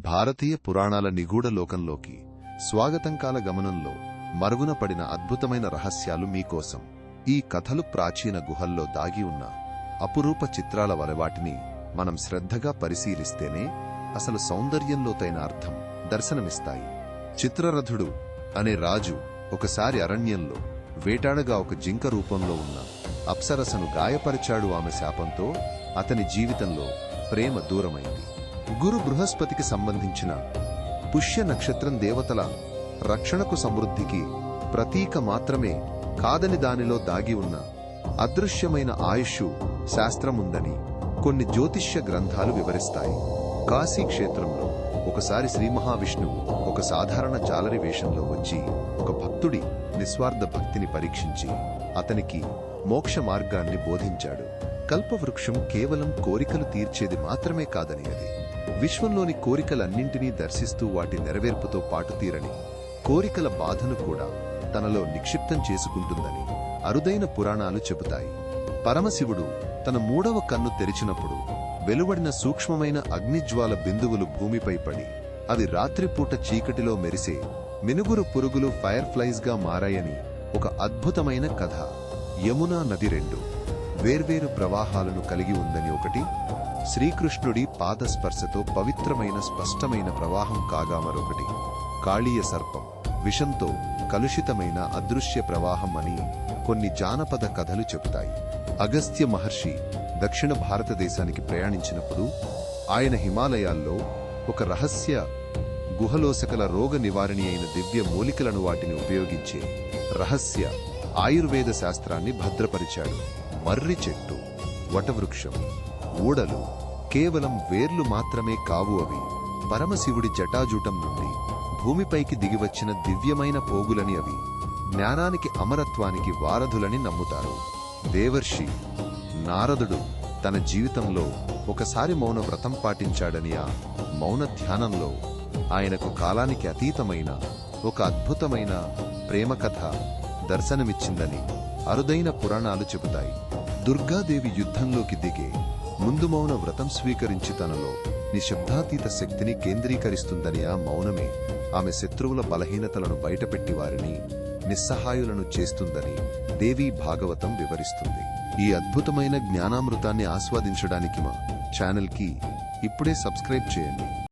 భారతీయ పురాణాల నిగూఢ లోకంలోకి స్వాగతంకాల గమనంలో మరుగున పడిన అద్భుతమైన రహస్యాలు మీకోసం. ఈ కథలు ప్రాచీన గుహల్లో దాగి ఉన్న అపురూప చిత్రాల వలె వాటిని మనం శ్రద్ధగా పరిశీలిస్తేనే అసలు సౌందర్యంలోతైన అర్థం దర్శనమిస్తాయి. చిత్రరథుడు అనే రాజు ఒకసారి అరణ్యంలో వేటాడగా ఒక జింక రూపంలో ఉన్న అప్సరసను గాయపరిచాడు. ఆమె శాపంతో అతని జీవితంలో ప్రేమ దూరమైంది. గురు బృహస్పతికి సంబంధించిన పుష్య నక్షత్రం దేవతల రక్షణకు సమృద్ధికి ప్రతీక మాత్రమే కాదని దానిలో దాగి ఉన్న అదృశ్యమైన ఆయుష్షు శాస్త్రముందని కొన్ని జ్యోతిష్య గ్రంథాలు వివరిస్తాయి. కాశీ క్షేత్రంలో ఒకసారి శ్రీ మహావిష్ణువు ఒక సాధారణ జాలరి వేషంలో వచ్చి ఒక భక్తుడి నిస్వార్థ భక్తిని పరీక్షించి అతనికి మోక్ష మార్గాన్ని బోధించాడు. కల్పవృక్షం కేవలం కోరికలు తీర్చేది మాత్రమే కాదని, అది విశ్వంలోని కోరికలన్నింటినీ దర్శిస్తూ వాటి నెరవేర్పుతో పాటు తీరని కోరికల బాధను కూడా తనలో నిక్షిప్తం చేసుకుంటుందని అరుదైన పురాణాలు చెబుతాయి. పరమశివుడు తన మూడవ కన్ను తెరిచినప్పుడు వెలువడిన సూక్ష్మమైన అగ్నిజ్వాల బిందువులు భూమిపై పడి అవి రాత్రిపూట చీకటిలో మెరిసే మినుగురు పురుగులు ఫైర్ ఫ్లైస్గా మారాయని ఒక అద్భుతమైన కథ. యమునా నది రెండు వేర్వేరు ప్రవాహాలను కలిగి ఉందని, ఒకటి శ్రీకృష్ణుడి పాదస్పర్శతో పవిత్రమైన స్పష్టమైన ప్రవాహం కాగా మరొకటి కాళీయ సర్పం విషంతో కలుషితమైన అదృశ్య ప్రవాహం అని కొన్ని జానపద కథలు చెబుతాయి. అగస్త్య మహర్షి దక్షిణ భారతదేశానికి ప్రయాణించినప్పుడు ఆయన హిమాలయాల్లో ఒక రహస్య గుహలో సకల రోగ నివారణి అయిన దివ్య మూలికలను వాటిని ఉపయోగించే రహస్య ఆయుర్వేద శాస్త్రాన్ని భద్రపరిచాడు. మర్రి చెట్టు, వటవృక్షం, ఊడలు కేవలం వేర్లు మాత్రమే కావు, అవి పరమశివుడి జటాజూటం నుండి భూమిపైకి దిగివచ్చిన దివ్యమైన పోగులని, అవి జ్ఞానానికి అమరత్వానికి వారధులని నమ్ముతారు. దేవర్షి నారదుడు తన జీవితంలో ఒకసారి మౌన వ్రతం పాటించాడని, ఆ మౌన ధ్యానంలో ఆయనకు కాలానికి అతీతమైన ఒక అద్భుతమైన ప్రేమ కథ దర్శనమిచ్చిందని అరుదైన పురాణాలు చెబుతాయి. దుర్గాదేవి యుద్ధంలోకి దిగే ముందు మౌన వ్రతం స్వీకరించి తనలో నిశ్శబ్దాతీత శక్తిని కేంద్రీకరిస్తుందని, ఆ మౌనమే ఆమె శత్రువుల బలహీనతలను బయటపెట్టి వారిని నిస్సహాయులను చేస్తుందని దేవీ భాగవతం వివరిస్తుంది. ఈ అద్భుతమైన జ్ఞానామృతాన్ని ఆస్వాదించడానికి మా ఛానల్కి ఇప్పుడే సబ్స్క్రైబ్ చేయండి.